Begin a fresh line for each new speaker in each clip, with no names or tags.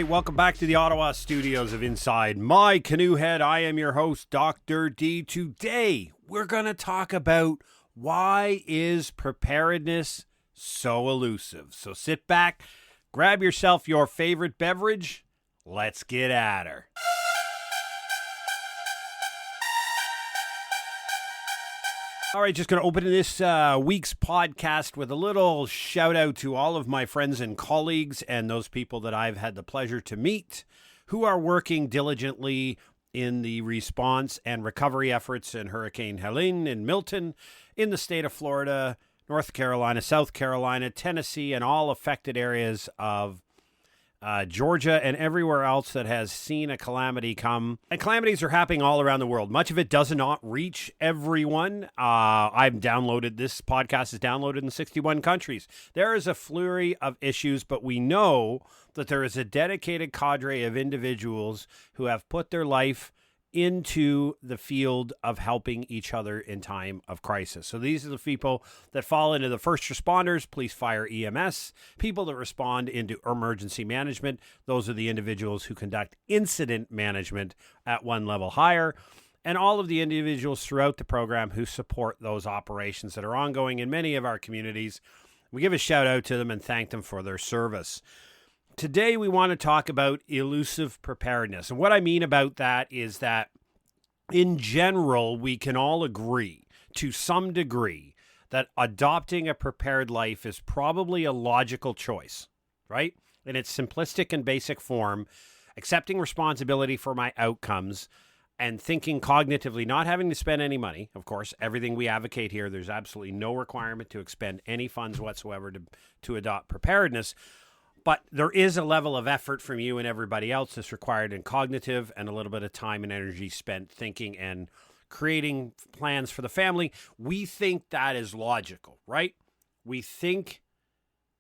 right, welcome back to the Ottawa studios of Inside My Canoe Head. I am your host, Dr. D. Today, we're going to talk about why is preparedness so elusive. So sit back, grab yourself your favorite beverage. Let's get at her. All right, just going to open this week's podcast with a little shout out to all of my friends and colleagues and those people that I've had the pleasure to meet who are working diligently in the response and recovery efforts in Hurricane Helene in Milton, in the state of Florida, North Carolina, South Carolina, Tennessee, and all affected areas of Georgia and everywhere else that has seen a calamity come. And calamities are happening all around the world. Much of it does not reach everyone. I've downloaded, this podcast is downloaded in 61 countries. There is a flurry of issues, but we know that there is a dedicated cadre of individuals who have put their life into the field of helping each other in time of crisis. So these are the people that fall into the first responders, police, fire, EMS, people that respond into emergency management. Those are the individuals who conduct incident management at one level higher, and all of the individuals throughout the program who support those operations that are ongoing in many of our communities. We give a shout out to them and thank them for their service. Today, we want to talk about elusive preparedness. And what I mean about that is that, in general, we can all agree to some degree that adopting a prepared life is probably a logical choice, right? In its simplistic and basic form, accepting responsibility for my outcomes and thinking cognitively, not having to spend any money. Of course, everything we advocate here, there's absolutely no requirement to expend any funds whatsoever to adopt preparedness. But there is a level of effort from you and everybody else that's required in cognitive and a little bit of time and energy spent thinking and creating plans for the family. We think that is logical, right? We think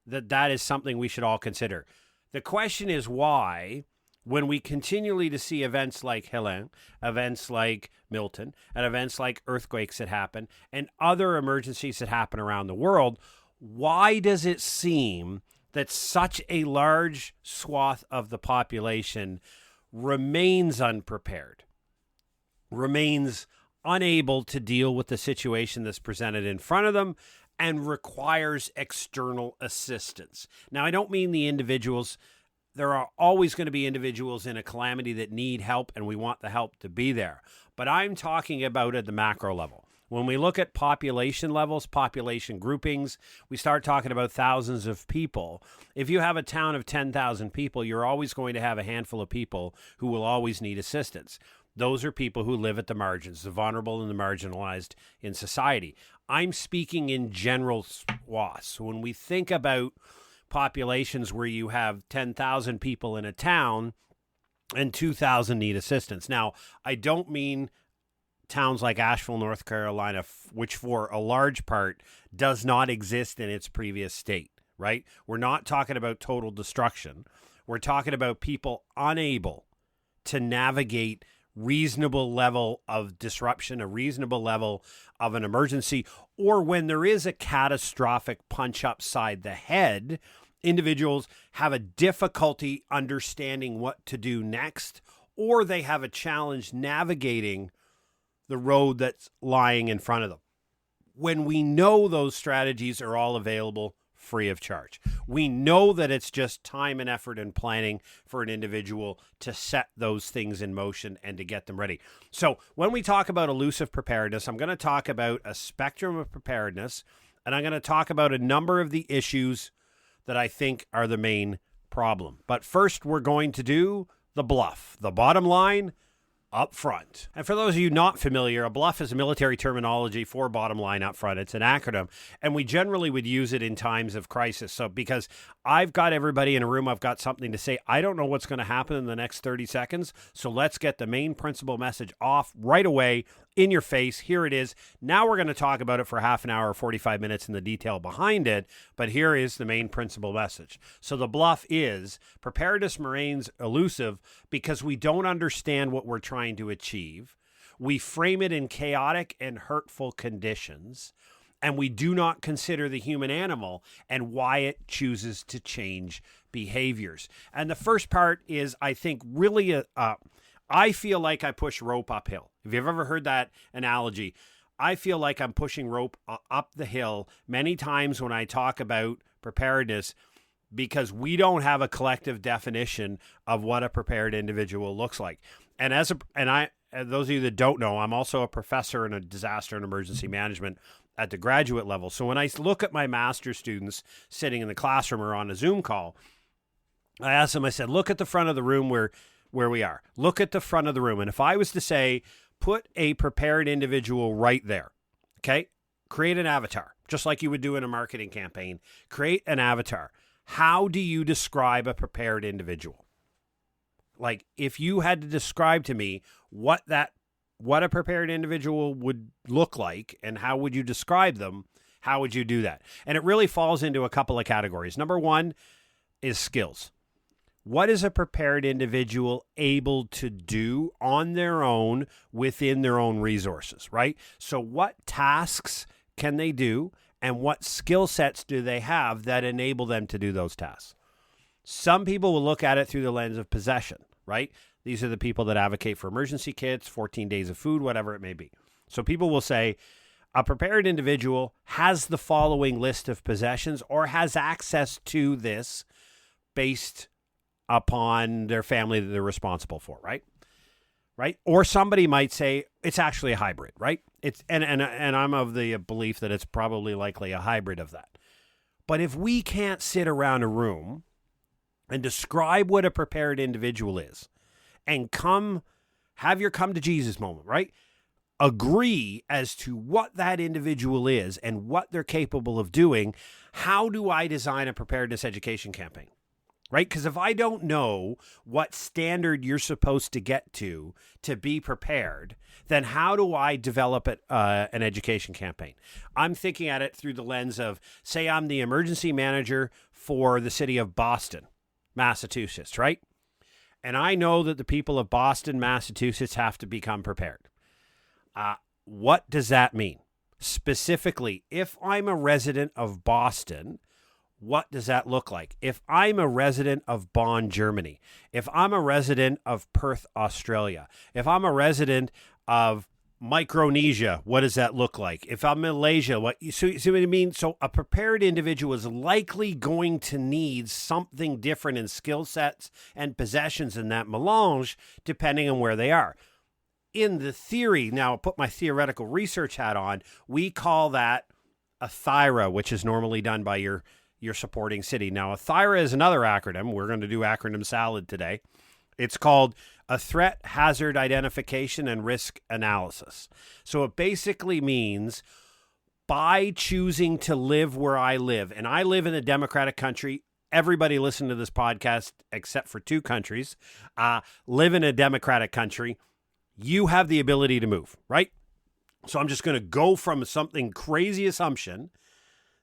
that that is something we should all consider. The question is why, when we continually to see events like Helene, events like Milton, and events like earthquakes that happen, and other emergencies that happen around the world, why does it seem that such a large swath of the population remains unprepared, remains unable to deal with the situation that's presented in front of them, and requires external assistance? Now, I don't mean the individuals. There are always going to be individuals in a calamity that need help, and we want the help to be there. But I'm talking about at the macro level. When we look at population levels, population groupings, we start talking about thousands of people. If you have a town of 10,000 people, you're always going to have a handful of people who will always need assistance. Those are people who live at the margins, the vulnerable and the marginalized in society. I'm speaking in general swaths. When we think about populations where you have 10,000 people in a town and 2,000 need assistance. Now, I don't mean towns like Asheville, North Carolina, which for a large part does not exist in its previous state, right? We're not talking about total destruction. We're talking about people unable to navigate reasonable level of disruption, a reasonable level of an emergency, or when there is a catastrophic punch upside the head, individuals have a difficulty understanding what to do next, or they have a challenge navigating the road that's lying in front of them. When we know those strategies are all available free of charge, we know that it's just time and effort and planning for an individual to set those things in motion and to get them ready. So when we talk about elusive preparedness, I'm going to talk about a spectrum of preparedness, and I'm going to talk about a number of the issues that I think are the main problem. But first, we're going to do the bluff, the bottom line up front. And for those of you not familiar, a bluff is a military terminology for bottom line up front. It's an acronym, and we generally would use it in times of crisis. So because I've got everybody in a room, I've got something to say. I don't know what's going to happen in the next 30 seconds. So let's get the main principal message off right away in your face. Here it is. Now we're going to talk about it for half an hour or 45 minutes in the detail behind it. But here is the main principal message. So the bluff is preparedness remains elusive because we don't understand what we're trying to achieve. We frame it in chaotic and hurtful conditions. And we do not consider the human animal and why it chooses to change behaviors. And the first part is, I think, really, I feel like I push rope uphill. If you've ever heard that analogy, I feel like I'm pushing rope up the hill many times when I talk about preparedness, because we don't have a collective definition of what a prepared individual looks like. And those of you that don't know, I'm also a professor in a disaster and emergency management at the graduate level. So when I look at my master's students sitting in the classroom or on a Zoom call, I asked them, I said, look at the front of the room where we are. Look at the front of the room. And if I was to say, put a prepared individual right there, okay? Create an avatar, just like you would do in a marketing campaign. Create an avatar. How do you describe a prepared individual? Like, if you had to describe to me what a prepared individual would look like and how would you describe them, how would you do that? And it really falls into a couple of categories. Number one is skills. What is a prepared individual able to do on their own within their own resources, right? So what tasks can they do and what skill sets do they have that enable them to do those tasks? Some people will look at it through the lens of possession, right? These are the people that advocate for emergency kits, 14 days of food, whatever it may be. So people will say a prepared individual has the following list of possessions or has access to this based upon their family that they're responsible for, right? Right? Or somebody might say it's actually a hybrid, right? It's and I'm of the belief that it's probably likely a hybrid of that. But if we can't sit around a room and describe what a prepared individual is and have your come to Jesus moment, right? Agree as to what that individual is and what they're capable of doing, how do I design a preparedness education campaign? Right? Because if I don't know what standard you're supposed to get to be prepared, then how do I develop an education campaign? I'm thinking at it through the lens of, say I'm the emergency manager for the city of Boston, Massachusetts, right? And I know that the people of Boston, Massachusetts have to become prepared. What does that mean? Specifically, if I'm a resident of Boston, what does that look like? If I'm a resident of Bonn, Germany, if I'm a resident of Perth, Australia, if I'm a resident of Micronesia, what does that look like? If I'm in Malaysia, see what I mean? So a prepared individual is likely going to need something different in skill sets and possessions in that melange, depending on where they are. In the theory, now I'll put my theoretical research hat on, we call that a THIRA, which is normally done by your supporting city. Now, a THIRA is another acronym. We're going to do acronym salad today. It's called a Threat Hazard Identification and Risk Analysis. So it basically means by choosing to live where I live, and I live in a democratic country, everybody listening to this podcast, except for two countries, live in a democratic country, you have the ability to move, right? So I'm just going to go from something crazy assumption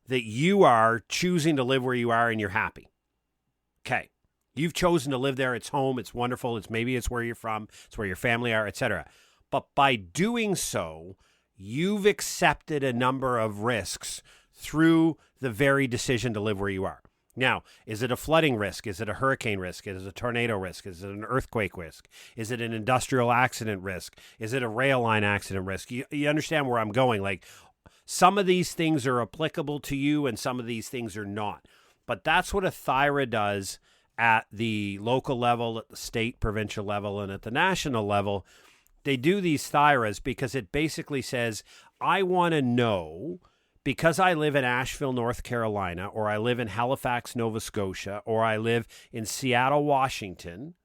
that you are choosing to live where you are and you're happy. Okay. You've chosen to live there. It's home. It's wonderful. Maybe it's where you're from. It's where your family are, etc. But by doing so, you've accepted a number of risks through the very decision to live where you are. Now, is it a flooding risk? Is it a hurricane risk? Is it a tornado risk? Is it an earthquake risk? Is it an industrial accident risk? Is it a rail line accident risk? You understand where I'm going? Like, some of these things are applicable to you and some of these things are not. But that's what a THIRA does at the local level, at the state, provincial level, and at the national level. They do these THIRAs because it basically says, I want to know, because I live in Asheville, North Carolina, or I live in Halifax, Nova Scotia, or I live in Seattle, Washington,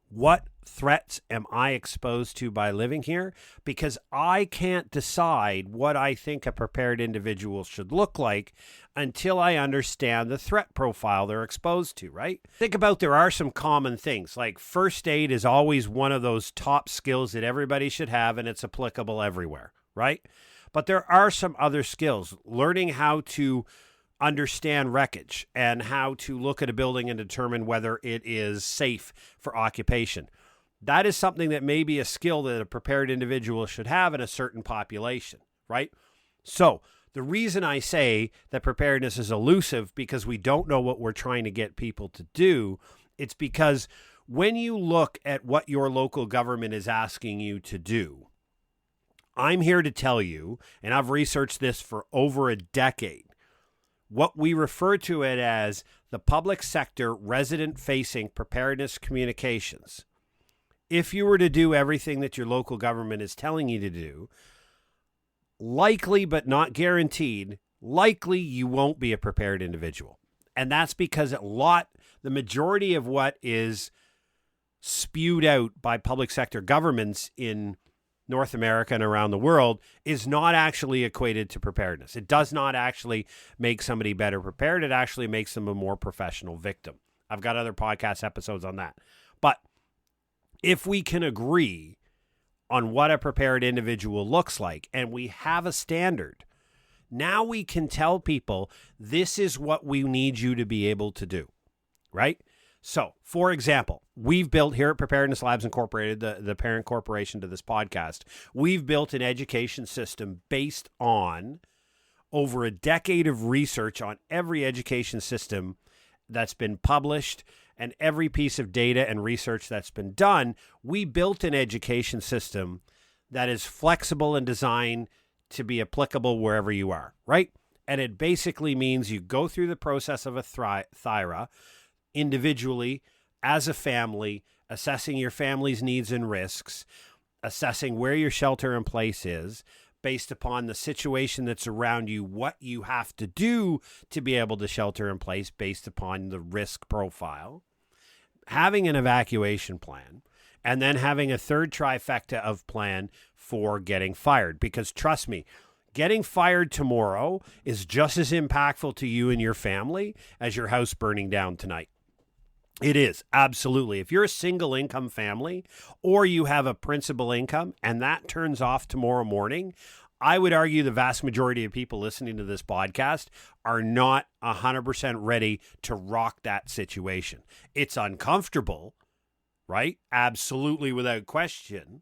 what threats am I exposed to by living here? Because I can't decide what I think a prepared individual should look like until I understand the threat profile they're exposed to, right? Think about, there are some common things, like first aid is always one of those top skills that everybody should have, and it's applicable everywhere, right? But there are some other skills, learning how to understand wreckage and how to look at a building and determine whether it is safe for occupation. That is something that may be a skill that a prepared individual should have in a certain population, right? So the reason I say that preparedness is elusive because we don't know what we're trying to get people to do, it's because when you look at what your local government is asking you to do, I'm here to tell you, and I've researched this for over a decade, what we refer to it as the public sector resident-facing preparedness communications. If you were to do everything that your local government is telling you to do, likely but not guaranteed, likely you won't be a prepared individual. And that's because the majority of what is spewed out by public sector governments in North America and around the world is not actually equated to preparedness. It does not actually make somebody better prepared. It actually makes them a more professional victim. I've got other podcast episodes on that. But if we can agree on what a prepared individual looks like and we have a standard, now we can tell people this is what we need you to be able to do, right? So, for example, we've built here at Preparedness Labs Incorporated, the parent corporation to this podcast, we've built an education system based on over a decade of research on every education system that's been published and every piece of data and research that's been done. We built an education system that is flexible and designed to be applicable wherever you are, right? And it basically means you go through the process of a THIRA individually, as a family, assessing your family's needs and risks, assessing where your shelter in place is, based upon the situation that's around you, what you have to do to be able to shelter in place based upon the risk profile, having an evacuation plan, and then having a third trifecta of plan for getting fired. Because trust me, getting fired tomorrow is just as impactful to you and your family as your house burning down tonight. It is, absolutely. If you're a single income family or you have a principal income and that turns off tomorrow morning, I would argue the vast majority of people listening to this podcast are not 100% ready to rock that situation. It's uncomfortable, right? Absolutely, without question.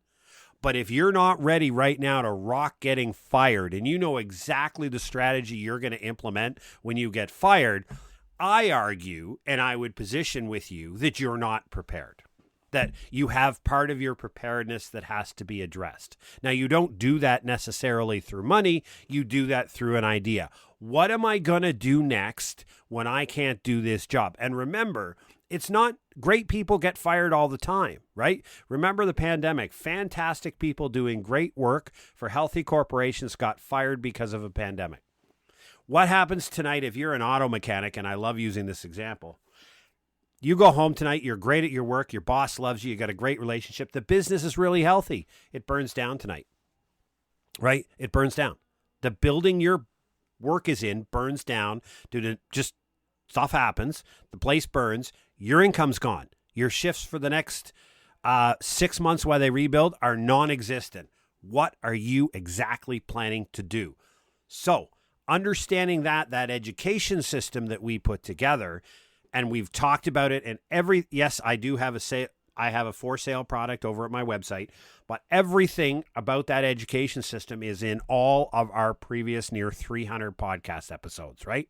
But if you're not ready right now to rock getting fired and you know exactly the strategy you're going to implement when you get fired, I argue, and I would position with you, that you're not prepared, that you have part of your preparedness that has to be addressed. Now, you don't do that necessarily through money. You do that through an idea. What am I going to do next when I can't do this job? And remember, it's not great people get fired all the time, right? Remember the pandemic. Fantastic people doing great work for healthy corporations got fired because of a pandemic. What happens tonight if you're an auto mechanic, and I love using this example, you go home tonight, you're great at your work, your boss loves you, you got a great relationship, the business is really healthy. It burns down tonight, right? It burns down. The building your work is in burns down due to just stuff happens. The place burns. Your income's gone. Your shifts for the next 6 months while they rebuild are non-existent. What are you exactly planning to do? So, understanding that education system that we put together, and we've talked about it, and yes, I do have I have a for sale product over at my website, but everything about that education system is in all of our previous near 300 podcast episodes, right?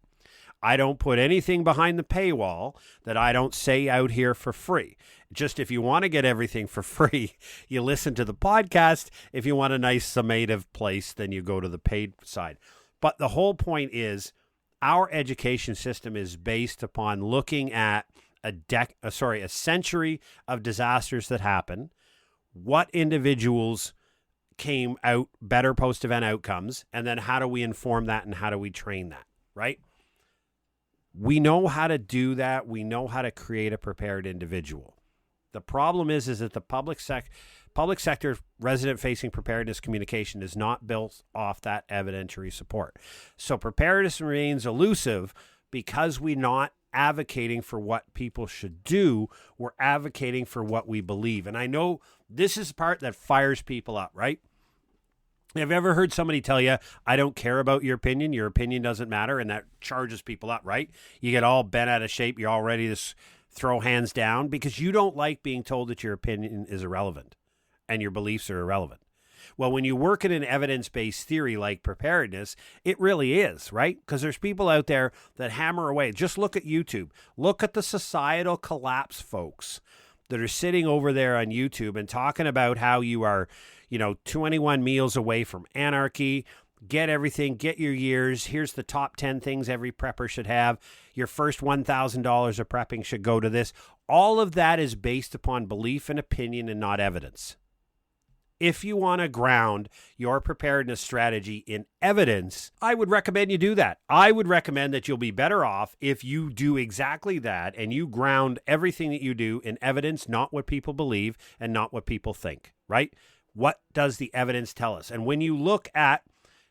I don't put anything behind the paywall that I don't say out here for free. Just if you want to get everything for free, you listen to the podcast. If you want a nice summative place, then you go to the paid side. But the whole point is our education system is based upon looking at a century of disasters that happen, what individuals came out better post-event outcomes, and then how do we inform that and how do we train that, right? We know how to do that. We know how to create a prepared individual. The problem is that the public sector resident-facing preparedness communication is not built off that evidentiary support. So preparedness remains elusive because we're not advocating for what people should do. We're advocating for what we believe. And I know this is the part that fires people up, right? Have you ever heard somebody tell you, I don't care about your opinion doesn't matter, and that charges people up, right? You get all bent out of shape, you're all ready to throw hands down because you don't like being told that your opinion is irrelevant and your beliefs are irrelevant. Well, when you work in an evidence-based theory like preparedness, it really is, right? Because there's people out there that hammer away. Just look at YouTube. Look at the societal collapse folks that are sitting over there on YouTube and talking about how you are, 21 meals away from anarchy. Get everything, get your years. Here's the top 10 things every prepper should have. Your first $1,000 of prepping should go to this. All of that is based upon belief and opinion and not evidence. If you want to ground your preparedness strategy in evidence, I would recommend you do that. I would recommend that you'll be better off if you do exactly that and you ground everything that you do in evidence, not what people believe and not what people think, right? What does the evidence tell us? And when you look at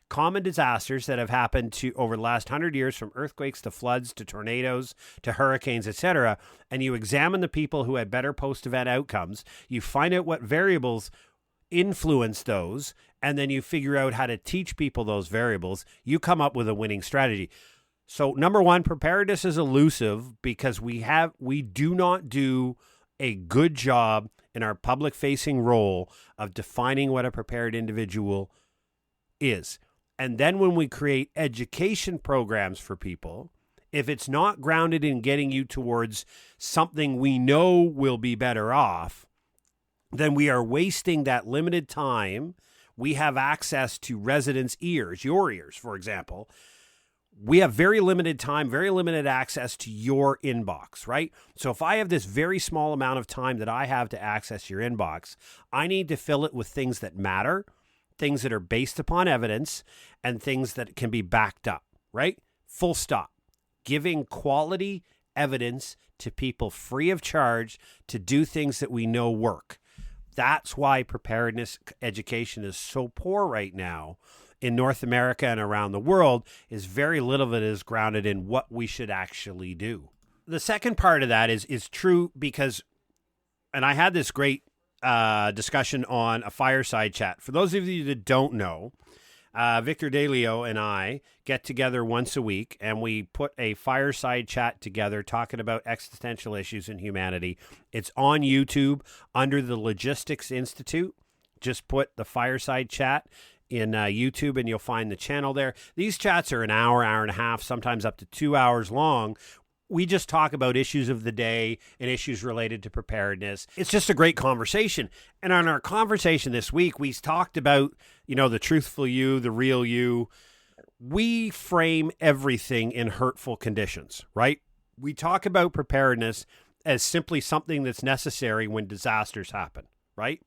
common disasters that have happened to over the last 100 years, from earthquakes to floods to tornadoes to hurricanes, etc., and you examine the people who had better post-event outcomes, you find out what variables influence those, and then you figure out how to teach people those variables, you come up with a winning strategy. So number one, preparedness is elusive because we do not do a good job in our public-facing role of defining what a prepared individual is. And then when we create education programs for people, if it's not grounded in getting you towards something we know will be better off, then we are wasting that limited time. We have access to residents' ears, your ears, for example. We have very limited time, very limited access to your inbox, right? So if I have this very small amount of time that I have to access your inbox, I need to fill it with things that matter, things that are based upon evidence, and things that can be backed up, right? Full stop. Giving quality evidence to people free of charge to do things that we know work. That's why preparedness education is so poor right now in North America and around the world, is very little of it is grounded in what we should actually do. The second part of that is true because, and I had this great discussion on a fireside chat. For those of you that don't know, Victor DeLeo and I get together once a week and we put a fireside chat together talking about existential issues in humanity. It's on YouTube under the Logistics Institute. Just put the fireside chat in YouTube and you'll find the channel there. These chats are an hour, hour and a half, sometimes up to 2 hours long. We just talk about issues of the day and issues related to preparedness. It's just a great conversation. And on our conversation this week, we talked about, the truthful you, the real you. We frame everything in hurtful conditions, right? We talk about preparedness as simply something that's necessary when disasters happen, right?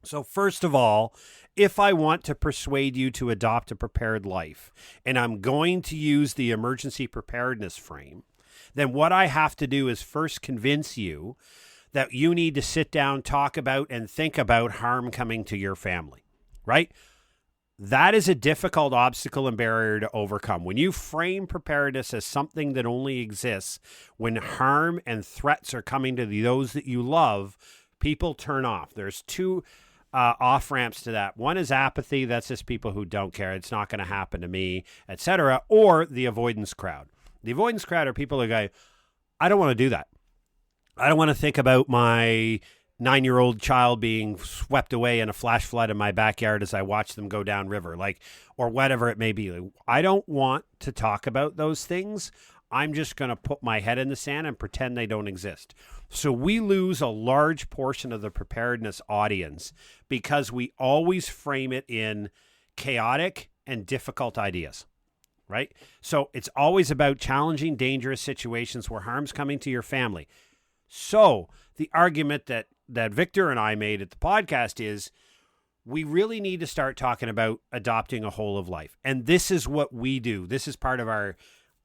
So first of all, if I want to persuade you to adopt a prepared life, and I'm going to use the emergency preparedness frame, then what I have to do is first convince you that you need to sit down, talk about, and think about harm coming to your family, right? That is a difficult obstacle and barrier to overcome. When you frame preparedness as something that only exists when harm and threats are coming to those that you love, people turn off. There's two off-ramps to that. One is apathy. That's just people who don't care. It's not going to happen to me, etc. Or the avoidance crowd. The avoidance crowd are people who go, I don't want to do that. I don't want to think about my 9-year-old child being swept away in a flash flood in my backyard as I watch them go downriver, or whatever it may be. I don't want to talk about those things. I'm just going to put my head in the sand and pretend they don't exist. So we lose a large portion of the preparedness audience because we always frame it in chaotic and difficult ideas. Right? So it's always about challenging, dangerous situations where harm's coming to your family. So the argument that Victor and I made at the podcast is we really need to start talking about adopting a whole of life. And this is what we do. This is part of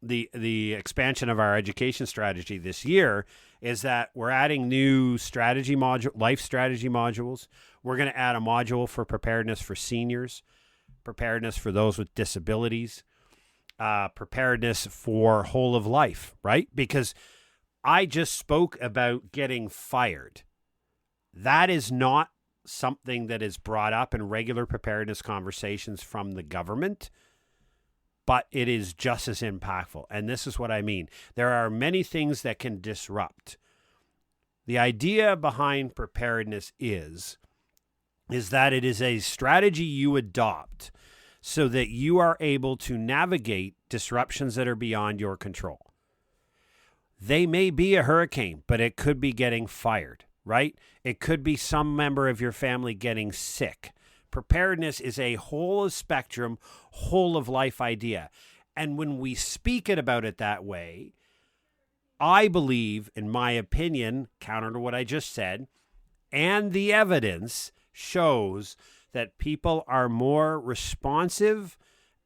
the expansion of our education strategy this year, is that we're adding new life strategy modules. We're going to add a module for preparedness for seniors, preparedness for those with disabilities, preparedness for whole of life, right? Because I just spoke about getting fired. That is not something that is brought up in regular preparedness conversations from the government, but it is just as impactful. And this is what I mean. There are many things that can disrupt. The idea behind preparedness is is that it is a strategy you adopt so that you are able to navigate disruptions that are beyond your control. They may be a hurricane, but it could be getting fired, right? It could be some member of your family getting sick. Preparedness is a whole of spectrum, whole of life idea. And when we speak about it that way, I believe, in my opinion, counter to what I just said, and the evidence shows that people are more responsive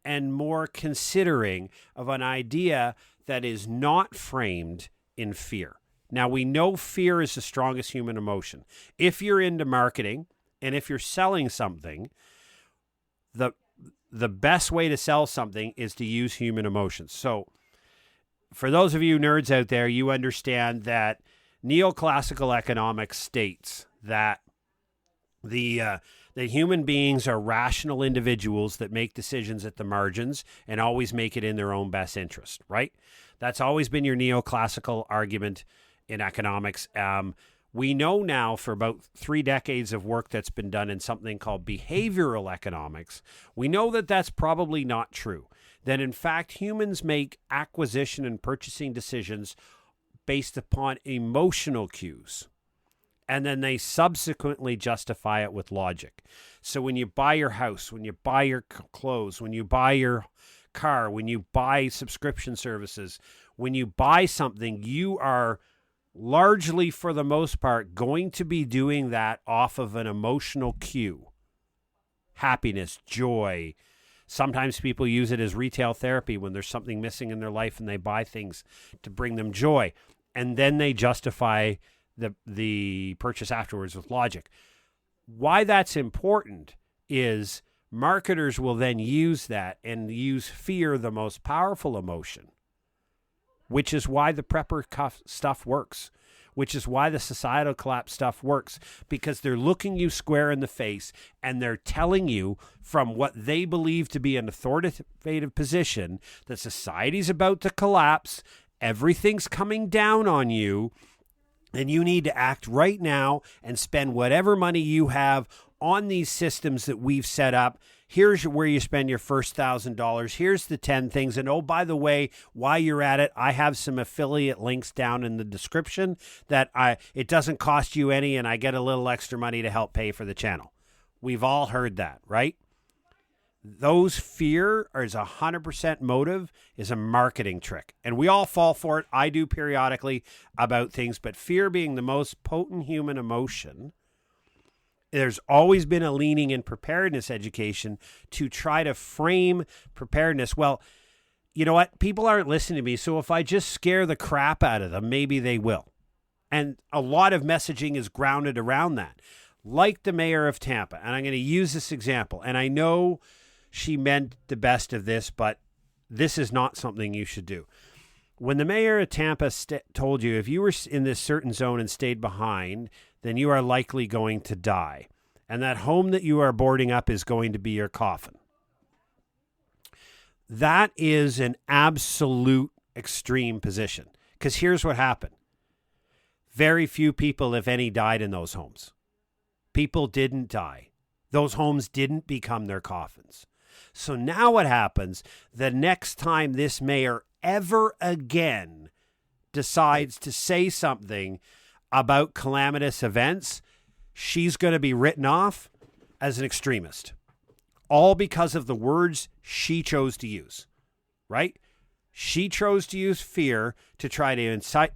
and more considering of an idea that is not framed in fear. Now, we know fear is the strongest human emotion. If you're into marketing and if you're selling something, the best way to sell something is to use human emotions. So for those of you nerds out there, you understand that neoclassical economics states that the human beings are rational individuals that make decisions at the margins and always make it in their own best interest, right? That's always been your neoclassical argument in economics. We know now for about 3 decades of work that's been done in something called behavioral economics, we know that that's probably not true. That in fact, humans make acquisition and purchasing decisions based upon emotional cues. And then they subsequently justify it with logic. So when you buy your house, when you buy your clothes, when you buy your car, when you buy subscription services, when you buy something, you are largely, for the most part, going to be doing that off of an emotional cue. Happiness, joy. Sometimes people use it as retail therapy when there's something missing in their life and they buy things to bring them joy. And then they justify the purchase afterwards with logic. Why that's important is marketers will then use that and use fear, the most powerful emotion, which is why the prepper stuff works, which is why the societal collapse stuff works, because they're looking you square in the face and they're telling you from what they believe to be an authoritative position that society's about to collapse, everything's coming down on you, and you need to act right now and spend whatever money you have on these systems that we've set up. Here's where you spend your first $1,000. Here's the 10 things. And oh, by the way, while you're at it, I have some affiliate links down in the description that it doesn't cost you any, and I get a little extra money to help pay for the channel. We've all heard that, right? Those fear is 100% motive is a marketing trick. And we all fall for it. I do periodically about things, but fear being the most potent human emotion, there's always been a leaning in preparedness education to try to frame preparedness. Well, you know what? People aren't listening to me, so if I just scare the crap out of them, maybe they will. And a lot of messaging is grounded around that. Like the mayor of Tampa, and I'm going to use this example, and I know she meant the best of this, but this is not something you should do. When the mayor of Tampa told you if you were in this certain zone and stayed behind, then you are likely going to die. And that home that you are boarding up is going to be your coffin. That is an absolute extreme position. Because here's what happened. Very few people, if any, died in those homes. People didn't die. Those homes didn't become their coffins. So now what happens, the next time this mayor ever again decides to say something about calamitous events, she's going to be written off as an extremist. All because of the words she chose to use, right? She chose to use fear to try to entice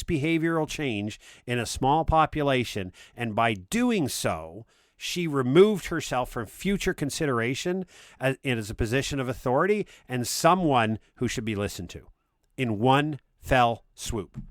behavioral change in a small population, and by doing so, she removed herself from future consideration as a position of authority and someone who should be listened to in one fell swoop.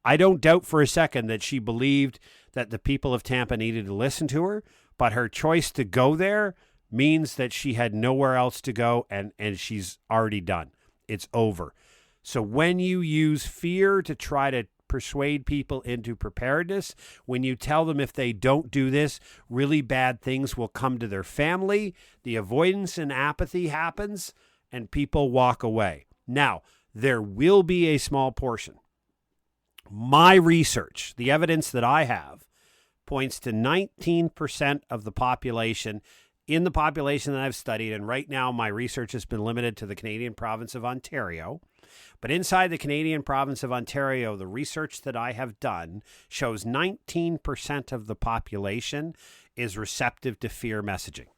I don't doubt for a second that she believed that the people of Tampa needed to listen to her, but her choice to go there means that she had nowhere else to go, and she's already done. It's over. So when you use fear to try to persuade people into preparedness, when you tell them if they don't do this, really bad things will come to their family, the avoidance and apathy happens, and people walk away. Now, there will be a small portion. My research, the evidence that I have, points to 19% of the population, in the population that I've studied, and right now my research has been limited to the Canadian province of Ontario. But inside the Canadian province of Ontario, the research that I have done shows 19% of the population is receptive to fear messaging,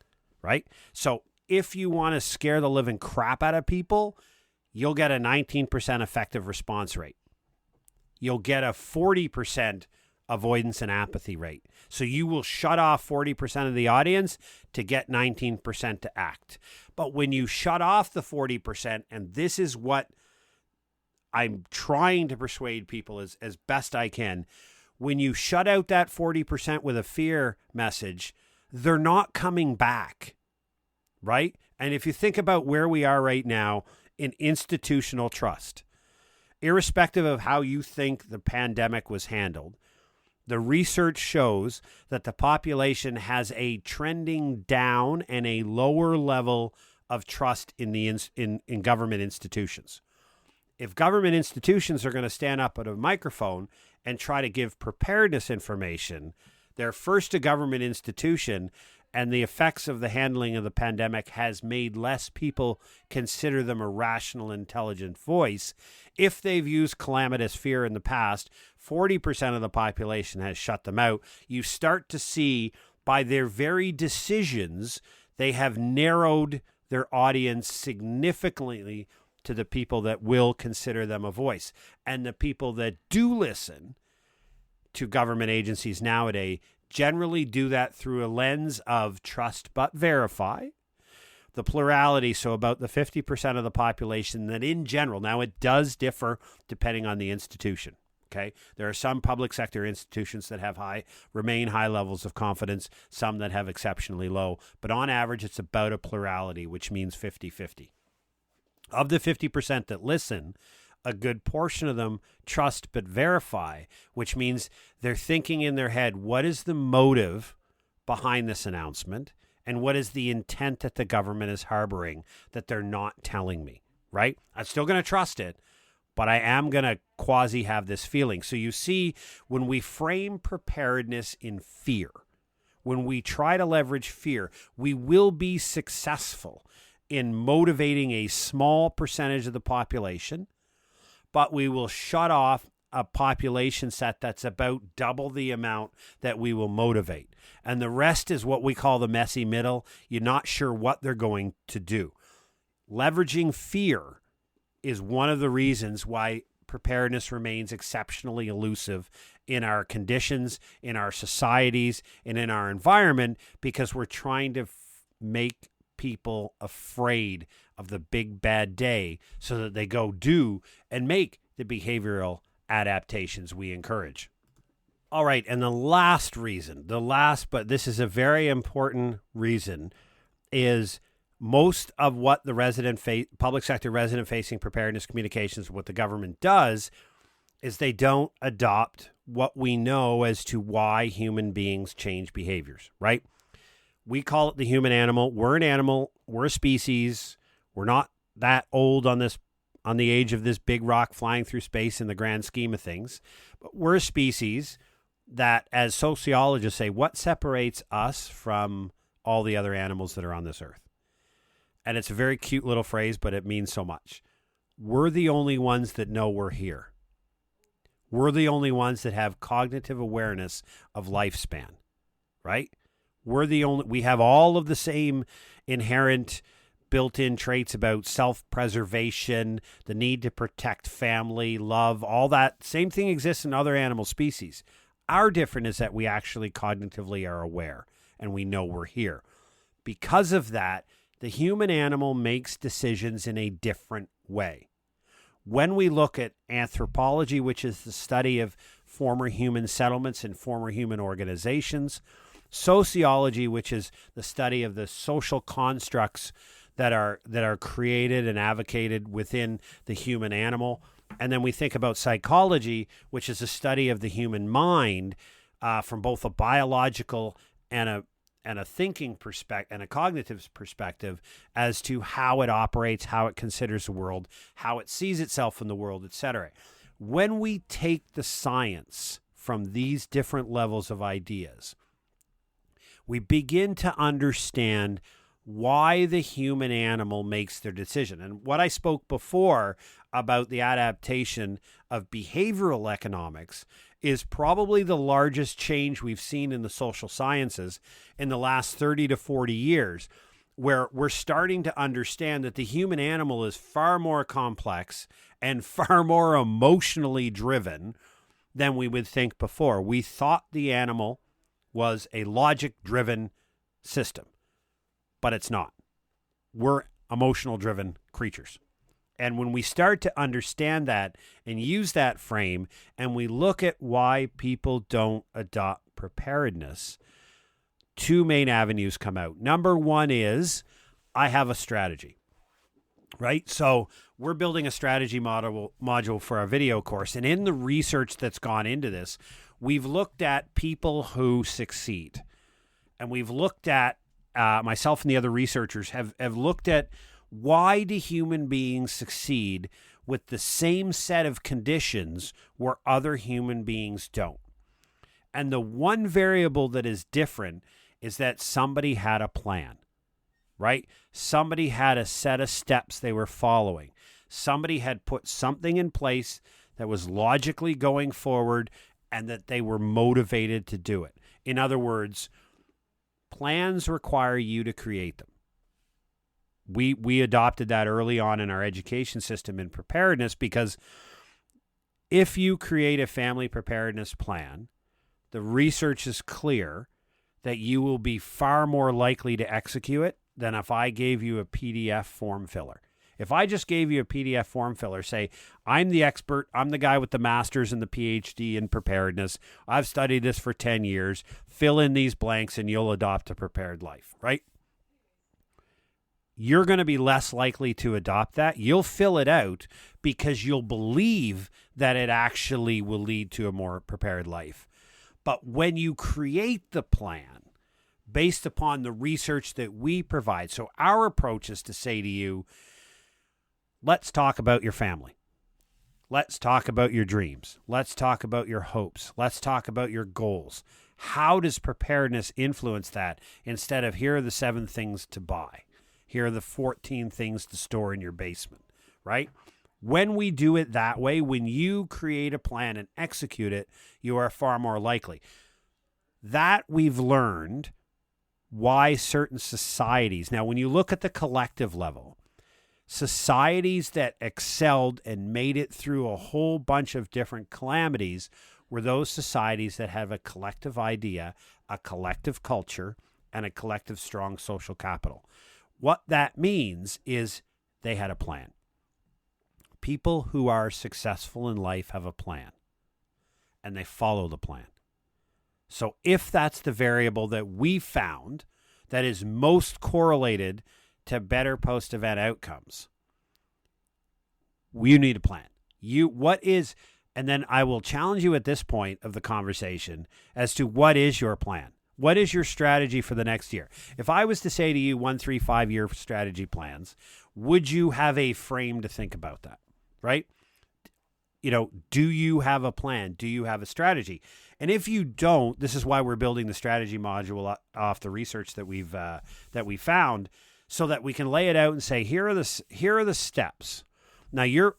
right? So if you want to scare the living crap out of people, you'll get a 19% effective response rate. You'll get a 40% avoidance and apathy rate. So you will shut off 40% of the audience to get 19% to act. But when you shut off the 40%, and this is what I'm trying to persuade people as best I can, when you shut out that 40% with a fear message, they're not coming back, right? And if you think about where we are right now in institutional trust, irrespective of how you think the pandemic was handled, the research shows that the population has a trending down and a lower level of trust in the in government institutions. If government institutions are going to stand up at a microphone and try to give preparedness information, they're first a government institution, and the effects of the handling of the pandemic has made less people consider them a rational, intelligent voice. If they've used calamitous fear in the past, 40% of the population has shut them out. You start to see by their very decisions, they have narrowed their audience significantly to the people that will consider them a voice. And the people that do listen to government agencies nowadays generally do that through a lens of trust but verify. The plurality, so about the 50% of the population that in general, now it does differ depending on the institution, okay? There are some public sector institutions that have remain high levels of confidence, some that have exceptionally low, but on average it's about a plurality, which means 50-50. Of the 50% that listen, a good portion of them trust but verify, which means they're thinking in their head, what is the motive behind this announcement? And what is the intent that the government is harboring that they're not telling me, right? I'm still going to trust it, but I am going to quasi have this feeling. So you see, when we frame preparedness in fear, when we try to leverage fear, we will be successful in motivating a small percentage of the population, but we will shut off a population set that's about double the amount that we will motivate. And the rest is what we call the messy middle. You're not sure what they're going to do. Leveraging fear is one of the reasons why preparedness remains exceptionally elusive in our conditions, in our societies, and in our environment, because we're trying to make people afraid of the big bad day so that they go do and make the behavioral adaptations we encourage. All right, and the last reason, but this is a very important reason, is most of what the public sector resident-facing preparedness communications, what the government does, is they don't adopt what we know as to why human beings change behaviors, right? We call it the human animal. We're an animal. We're a species. We're not that old on the age of this big rock flying through space in the grand scheme of things. But we're a species that, as sociologists say, what separates us from all the other animals that are on this earth? And it's a very cute little phrase, but it means so much. We're the only ones that know we're here. We're the only ones that have cognitive awareness of lifespan, right? We have all of the same inherent built-in traits about self-preservation, the need to protect family, love, all that. Same thing exists in other animal species. Our difference is that we actually cognitively are aware and we know we're here. Because of that, the human animal makes decisions in a different way. When we look at anthropology, which is the study of former human settlements and former human organizations, sociology, which is the study of the social constructs that are created and advocated within the human animal. And then we think about psychology, which is a study of the human mind from both a biological and a thinking perspective and a cognitive perspective as to how it operates, how it considers the world, how it sees itself in the world, etc. When we take the science from these different levels of ideas, we begin to understand why the human animal makes their decision. And what I spoke before about the adaptation of behavioral economics is probably the largest change we've seen in the social sciences in the last 30 to 40 years, where we're starting to understand that the human animal is far more complex and far more emotionally driven than we would think before. We thought the animal was a logic-driven system, but it's not. We're emotional-driven creatures. And when we start to understand that and use that frame, and we look at why people don't adopt preparedness, two main avenues come out. Number one is, I have a strategy, right? So we're building a strategy module for our video course. And in the research that's gone into this, we've looked at people who succeed. And we've looked at, myself and the other researchers have looked at, why do human beings succeed with the same set of conditions where other human beings don't? And the one variable that is different is that somebody had a plan, right? Somebody had a set of steps they were following. Somebody had put something in place that was logically going forward and that they were motivated to do it. In other words, plans require you to create them. We adopted that early on in our education system in preparedness, because if you create a family preparedness plan, the research is clear that you will be far more likely to execute it than if I gave you a PDF form filler. If I just gave you a PDF form filler, say, I'm the expert, I'm the guy with the master's and the PhD in preparedness, I've studied this for 10 years, fill in these blanks and you'll adopt a prepared life, right? You're going to be less likely to adopt that. You'll fill it out because you'll believe that it actually will lead to a more prepared life. But when you create the plan based upon the research that we provide, so our approach is to say to you, let's talk about your family. Let's talk about your dreams. Let's talk about your hopes. Let's talk about your goals. How does preparedness influence that, instead of here are the 7 things to buy? Here are the 14 things to store in your basement, right? When we do it that way, when you create a plan and execute it, you are far more likely. That we've learned why certain societies, now when you look at the collective level, societies that excelled and made it through a whole bunch of different calamities were those societies that have a collective idea, a collective culture, and a collective strong social capital. What that means is they had a plan. People who are successful in life have a plan, and they follow the plan. So if that's the variable that we found that is most correlated to better post-event outcomes, you need a plan. And then I will challenge you at this point of the conversation as to what is your plan? What is your strategy for the next year? If I was to say to you 1, 3, 5 year strategy plans, would you have a frame to think about that, right? Do you have a plan? Do you have a strategy? And if you don't, this is why we're building the strategy module off the research that we found, so that we can lay it out and say, here are the steps. Now, your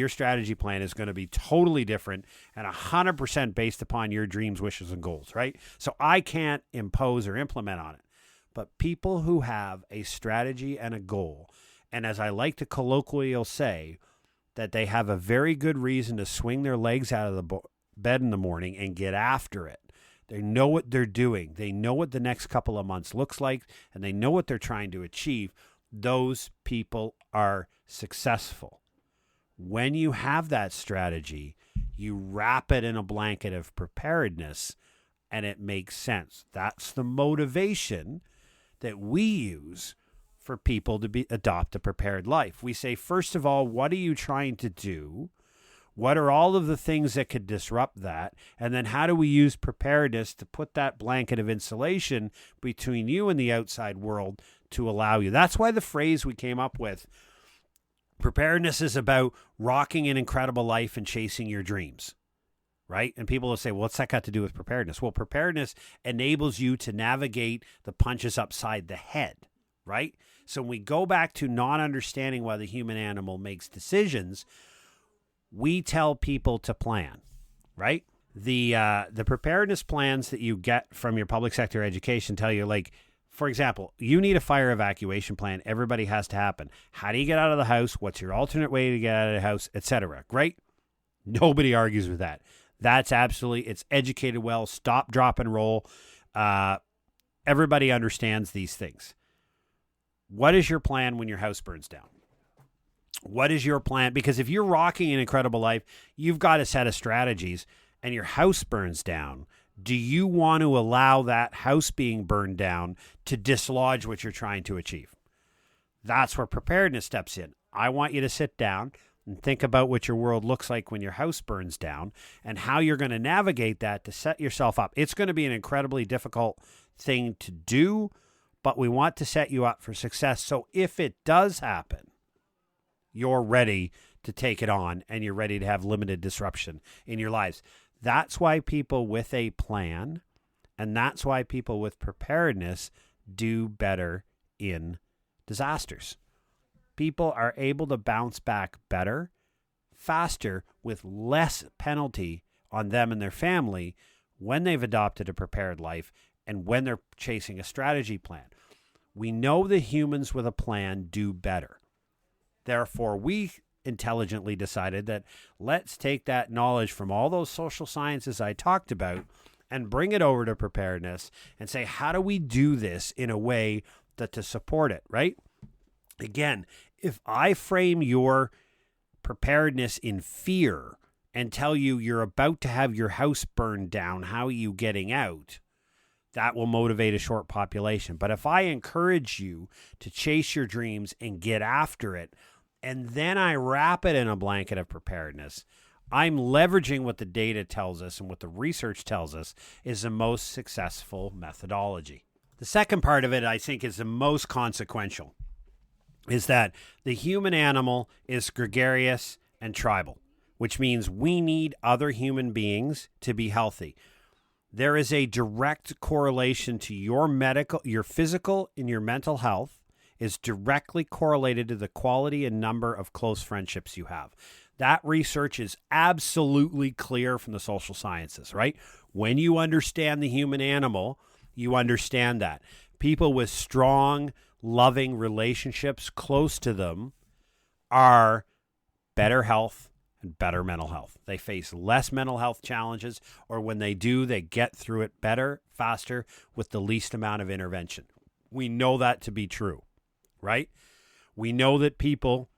strategy plan is going to be totally different and 100% based upon your dreams, wishes, and goals, right? So I can't impose or implement on it. But people who have a strategy and a goal, and as I like to colloquially say, that they have a very good reason to swing their legs out of the bed in the morning and get after it. They know what they're doing. They know what the next couple of months looks like, and they know what they're trying to achieve. Those people are successful. When you have that strategy, you wrap it in a blanket of preparedness, and it makes sense. That's the motivation that we use for people to adopt a prepared life. We say, first of all, what are you trying to do? What are all of the things that could disrupt that? And then how do we use preparedness to put that blanket of insulation between you and the outside world to allow you? That's why the phrase we came up with, preparedness is about rocking an incredible life and chasing your dreams. right? And people will say, well, what's that got to do with preparedness? Well, preparedness enables you to navigate the punches upside the head, right? So when we go back to not understanding why the human animal makes decisions, we tell people to plan, right? The preparedness plans that you get from your public sector education tell you, like, for example, you need a fire evacuation plan. Everybody has to happen. How do you get out of the house? What's your alternate way to get out of the house, etc. Great. Nobody argues with that. That's absolutely, it's educated well, stop, drop, and roll. Everybody understands these things. What is your plan when your house burns down? What is your plan? Because if you're rocking an incredible life, you've got a set of strategies, and your house burns down. Do you want to allow that house being burned down to dislodge what you're trying to achieve? That's where preparedness steps in. I want you to sit down and think about what your world looks like when your house burns down and how you're going to navigate that to set yourself up. It's going to be an incredibly difficult thing to do, but we want to set you up for success. So if it does happen, you're ready to take it on and you're ready to have limited disruption in your lives. That's why people with a plan, and that's why people with preparedness do better in disasters. People are able to bounce back better, faster, with less penalty on them and their family when they've adopted a prepared life and when they're chasing a strategy plan. We know that humans with a plan do better. Therefore, we intelligently decided that let's take that knowledge from all those social sciences I talked about and bring it over to preparedness and say, how do we do this in a way that to support it, right? Again, if I frame your preparedness in fear and tell you you're about to have your house burned down, how are you getting out? That will motivate a short population. But if I encourage you to chase your dreams and get after it, and then I wrap it in a blanket of preparedness, I'm leveraging what the data tells us and what the research tells us is the most successful methodology. The second part of it, I think, is the most consequential, is that the human animal is gregarious and tribal, which means we need other human beings to be healthy. There is a direct correlation to your physical and your mental health is directly correlated to the quality and number of close friendships you have. That research is absolutely clear from the social sciences, right? When you understand the human animal, you understand that. People with strong, loving relationships close to them are better health and better mental health. They face less mental health challenges, or when they do, they get through it better, faster, with the least amount of intervention. We know that to be true, right? We know that people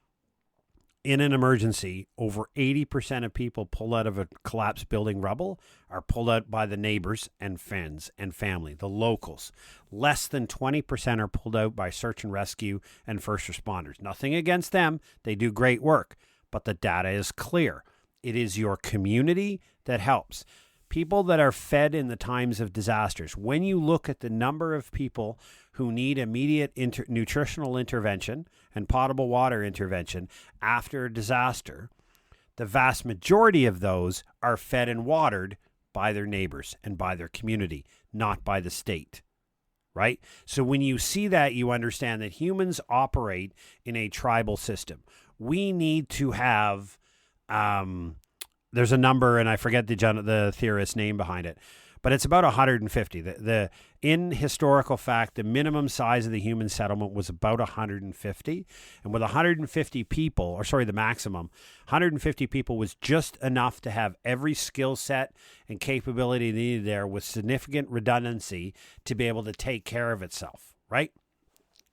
in an emergency, over 80% of people pulled out of a collapsed building rubble are pulled out by the neighbors and friends and family, the locals. Less than 20% are pulled out by search and rescue and first responders. Nothing against them. They do great work, but the data is clear. It is your community that helps. People that are fed in the times of disasters. When you look at the number of people who need immediate nutritional intervention and potable water intervention after a disaster, the vast majority of those are fed and watered by their neighbors and by their community, not by the state, right? So when you see that, you understand that humans operate in a tribal system. We need to have... there's a number, and I forget the theorist's name behind it, but it's about 150. In historical fact, the minimum size of the human settlement was about 150. And with 150 people, the maximum, 150 people was just enough to have every skill set and capability needed there with significant redundancy to be able to take care of itself, right?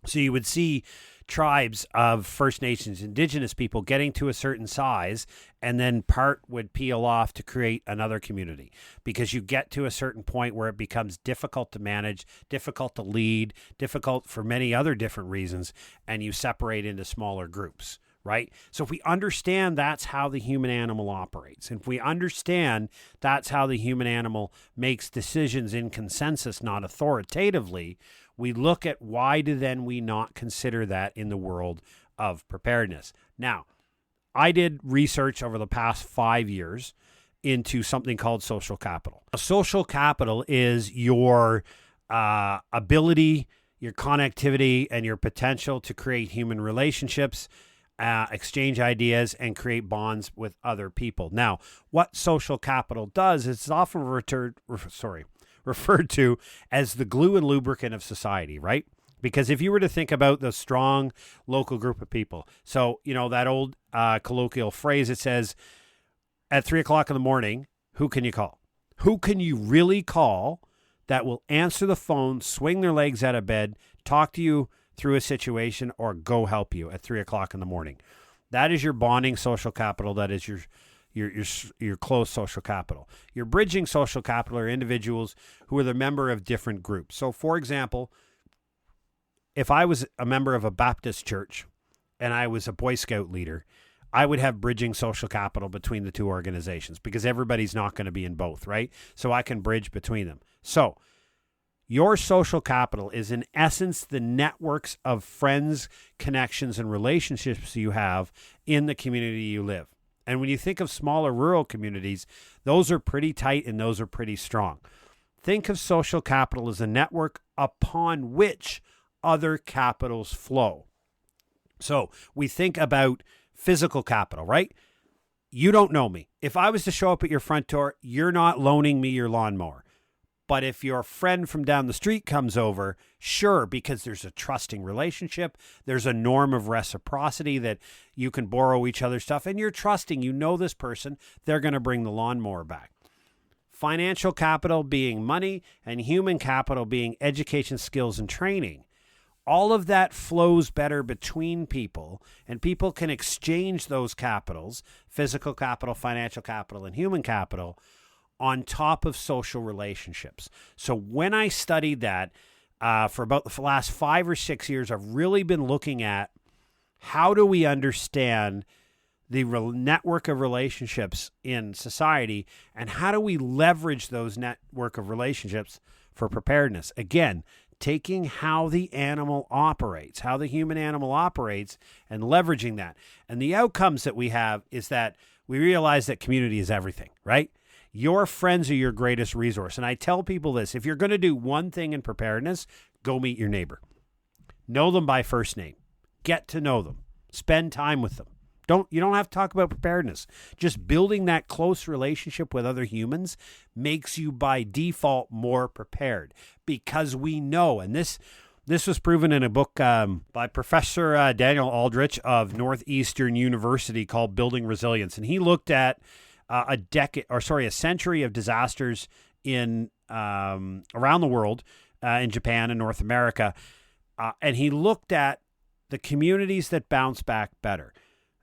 So you would see tribes of First Nations, Indigenous people getting to a certain size, and then part would peel off to create another community, because you get to a certain point where it becomes difficult to manage, difficult to lead, difficult for many other different reasons, and you separate into smaller groups, right? So if we understand that's how the human animal operates, and if we understand that's how the human animal makes decisions in consensus, not authoritatively, we look at why do then we not consider that in the world of preparedness. Now, I did research over the past 5 years, into something called social capital. Social capital is your ability, your connectivity, and your potential to create human relationships, exchange ideas, and create bonds with other people. Now, what social capital does is it's often referred to as the glue and lubricant of society, right? Because if you were to think about the strong local group of people, so, that old colloquial phrase, it says, at 3:00 in the morning, who can you call? Who can you really call that will answer the phone, swing their legs out of bed, talk to you through a situation, or go help you at 3:00 in the morning? That is your bonding social capital. That is your close social capital. Your bridging social capital are individuals who are the member of different groups. So, for example, if I was a member of a Baptist church and I was a Boy Scout leader, I would have bridging social capital between the two organizations because everybody's not going to be in both, right? So I can bridge between them. So your social capital is in essence the networks of friends, connections, and relationships you have in the community you live. And when you think of smaller rural communities, those are pretty tight and those are pretty strong. Think of social capital as a network upon which other capitals flow. So we think about physical capital, right? You don't know me. If I was to show up at your front door, you're not loaning me your lawnmower. But if your friend from down the street comes over, sure, because there's a trusting relationship, there's a norm of reciprocity that you can borrow each other's stuff, and you're trusting, you know this person, they're going to bring the lawnmower back. Financial capital being money, and human capital being education, skills, and training. All of that flows better between people, and people can exchange those capitals, physical capital, financial capital, and human capital, on top of social relationships. So when I studied that for about the last 5 or 6 years, I've really been looking at how do we understand the network of relationships in society, and how do we leverage those network of relationships for preparedness? Again, taking how the animal operates, how the human animal operates, and leveraging that. And the outcomes that we have is that we realize that community is everything, right? Your friends are your greatest resource. And I tell people this, if you're going to do one thing in preparedness, go meet your neighbor. Know them by first name. Get to know them. Spend time with them. You don't have to talk about preparedness. Just building that close relationship with other humans makes you by default more prepared, because we know, and this was proven in a book by Professor Daniel Aldrich of Northeastern University called Building Resilience. And he looked at a century of disasters in around the world, in Japan and North America. And he looked at the communities that bounce back better.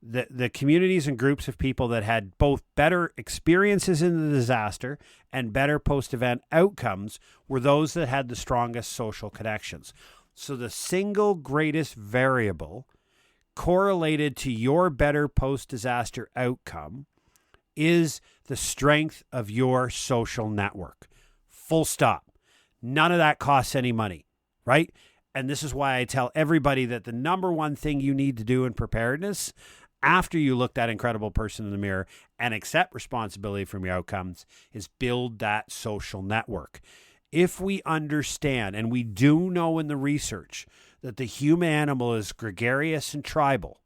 The communities and groups of people that had both better experiences in the disaster and better post-event outcomes were those that had the strongest social connections. So the single greatest variable correlated to your better post-disaster outcome is the strength of your social network. Full stop. None of that costs any money, right? And this is why I tell everybody that the number one thing you need to do in preparedness, after you look that incredible person in the mirror and accept responsibility from your outcomes, is build that social network. If we understand, and we do know in the research, that the human animal is gregarious and tribal,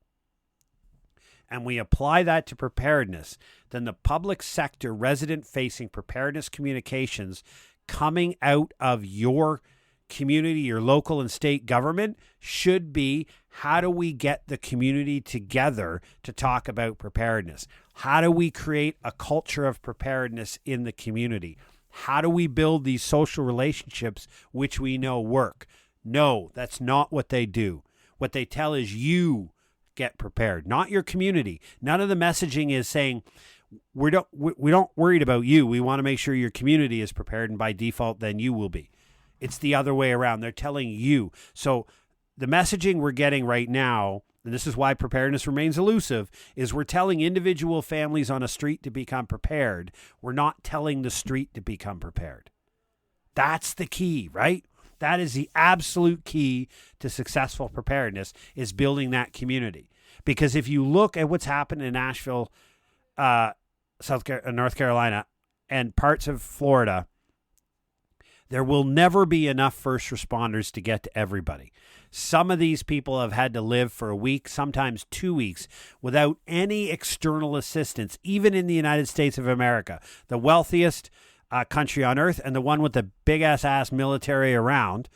and we apply that to preparedness, then the public sector resident-facing preparedness communications coming out of your community, your local and state government, should be, how do we get the community together to talk about preparedness? How do we create a culture of preparedness in the community? How do we build these social relationships which we know work? No, that's not what they do. What they tell is you get prepared, not your community. None of the messaging is saying, we don't worried about you. We want to make sure your community is prepared, and by default, then you will be. It's the other way around. They're telling you. So the messaging we're getting right now, and this is why preparedness remains elusive, is we're telling individual families on a street to become prepared. We're not telling the street to become prepared. That's the key, right? That is the absolute key to successful preparedness, is building that community. Because if you look at what's happened in Nashville North Carolina, and parts of Florida, there will never be enough first responders to get to everybody. Some of these people have had to live for a week, sometimes 2 weeks, without any external assistance, even in the United States of America, the wealthiest country on earth and the one with the big-ass military around,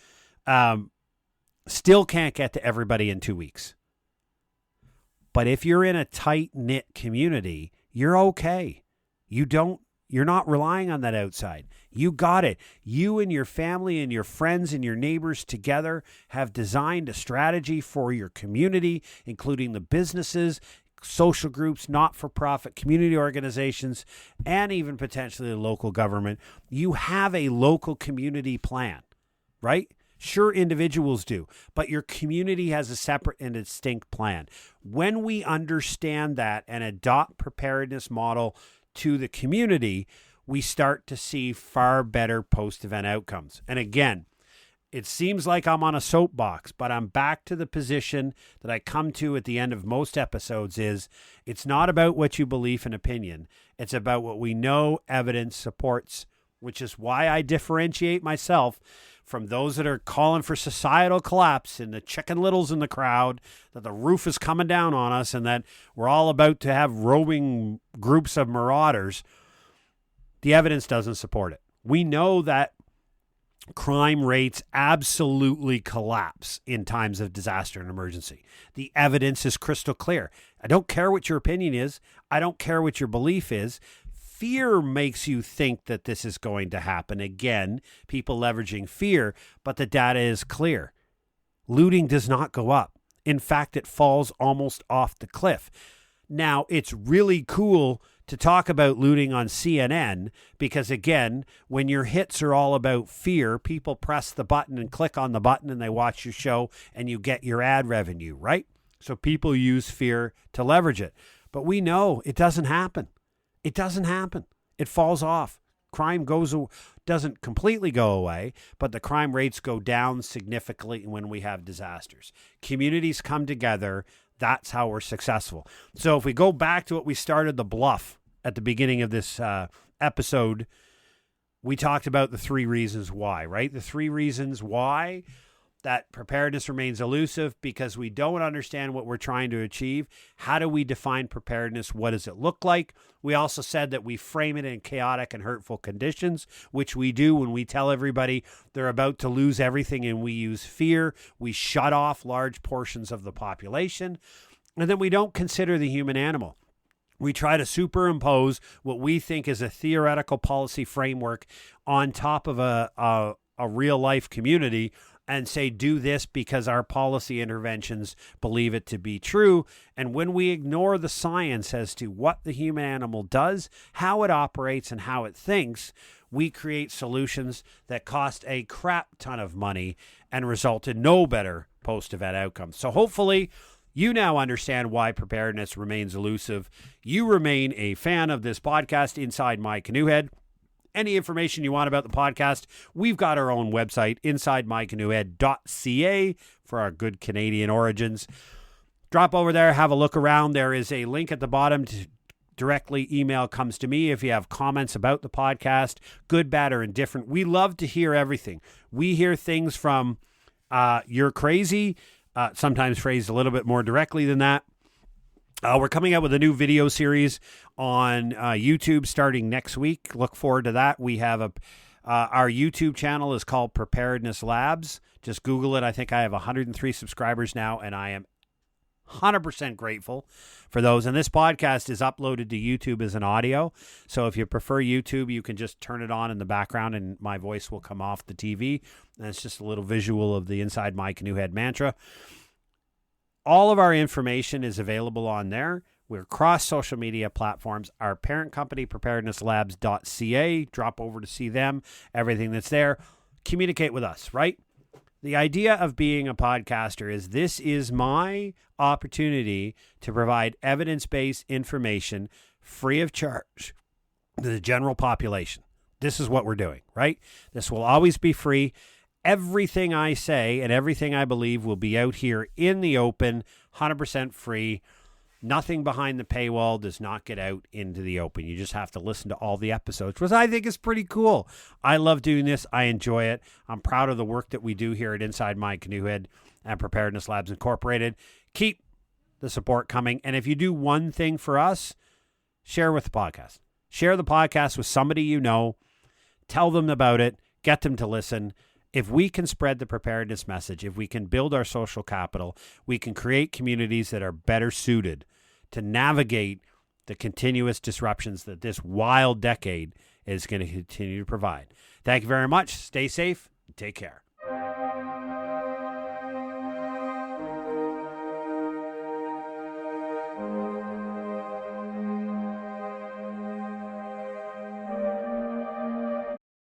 still can't get to everybody in 2 weeks. But if you're in a tight-knit community, you're okay. You're not relying on that outside. You got it. You and your family and your friends and your neighbors together have designed a strategy for your community, including the businesses, social groups, not-for-profit community organizations, and even potentially the local government. You have a local community plan, right? Sure, individuals do, but your community has a separate and distinct plan. When we understand that and adopt preparedness model to the community, we start to see far better post-event outcomes. And again, it seems like I'm on a soapbox, but I'm back to the position that I come to at the end of most episodes is it's not about what you believe and opinion. It's about what we know evidence supports, which is why I differentiate myself from those that are calling for societal collapse and the Chicken Littles in the crowd, that the roof is coming down on us and that we're all about to have roving groups of marauders. The evidence doesn't support it. We know that crime rates absolutely collapse in times of disaster and emergency. The evidence is crystal clear. I don't care what your opinion is. I don't care what your belief is. Fear makes you think that this is going to happen. Again, people leveraging fear, but the data is clear. Looting does not go up. In fact, it falls almost off the cliff. Now, it's really cool to talk about looting on CNN because, again, when your hits are all about fear, people press the button and click on the button and they watch your show and you get your ad revenue, right? So people use fear to leverage it. But we know it doesn't happen. It doesn't happen. It falls off. Crime doesn't completely go away, but the crime rates go down significantly when we have disasters. Communities come together. That's how we're successful. So if we go back to what we started the bluff at the beginning of this episode, we talked about the 3 reasons why, right? The 3 reasons why that preparedness remains elusive because we don't understand what we're trying to achieve. How do we define preparedness? What does it look like? We also said that we frame it in chaotic and hurtful conditions, which we do when we tell everybody they're about to lose everything and we use fear. We shut off large portions of the population. And then we don't consider the human animal. We try to superimpose what we think is a theoretical policy framework on top of a real-life community and say, do this because our policy interventions believe it to be true. And when we ignore the science as to what the human animal does, how it operates, and how it thinks, we create solutions that cost a crap ton of money and result in no better post-event outcomes. So hopefully you now understand why preparedness remains elusive. You remain a fan of this podcast, Inside My Canoe Head. Any information you want about the podcast, we've got our own website, insidemycanoehead.ca, for our good Canadian origins. Drop over there, have a look around. There is a link at the bottom to directly email comes to me if you have comments about the podcast, good, bad, or indifferent. We love to hear everything. We hear things from you're crazy, sometimes phrased a little bit more directly than that. We're coming out with a new video series on YouTube starting next week. Look forward to that. We have our YouTube channel is called Preparedness Labs. Just Google it. I think I have 103 subscribers now, and I am 100% grateful for those. And this podcast is uploaded to YouTube as an audio. So if you prefer YouTube, you can just turn it on in the background and my voice will come off the TV. And it's just a little visual of the Inside My Canoe Head mantra. All of our information is available on there. We're across social media platforms. Our parent company, preparednesslabs.ca. Drop over to see them, everything that's there. Communicate with us, right? The idea of being a podcaster is this is my opportunity to provide evidence-based information free of charge to the general population. This is what we're doing, right? This will always be free. Everything I say and everything I believe will be out here in the open, 100% free. Nothing behind the paywall does not get out into the open. You just have to listen to all the episodes, which I think is pretty cool. I love doing this. I enjoy it. I'm proud of the work that we do here at Inside My Canoe Head and Preparedness Labs Incorporated. Keep the support coming. And if you do one thing for us, share with the podcast. Share the podcast with somebody you know. Tell them about it. Get them to listen. If we can spread the preparedness message, if we can build our social capital, we can create communities that are better suited to navigate the continuous disruptions that this wild decade is going to continue to provide. Thank you very much. Stay safe. Take care.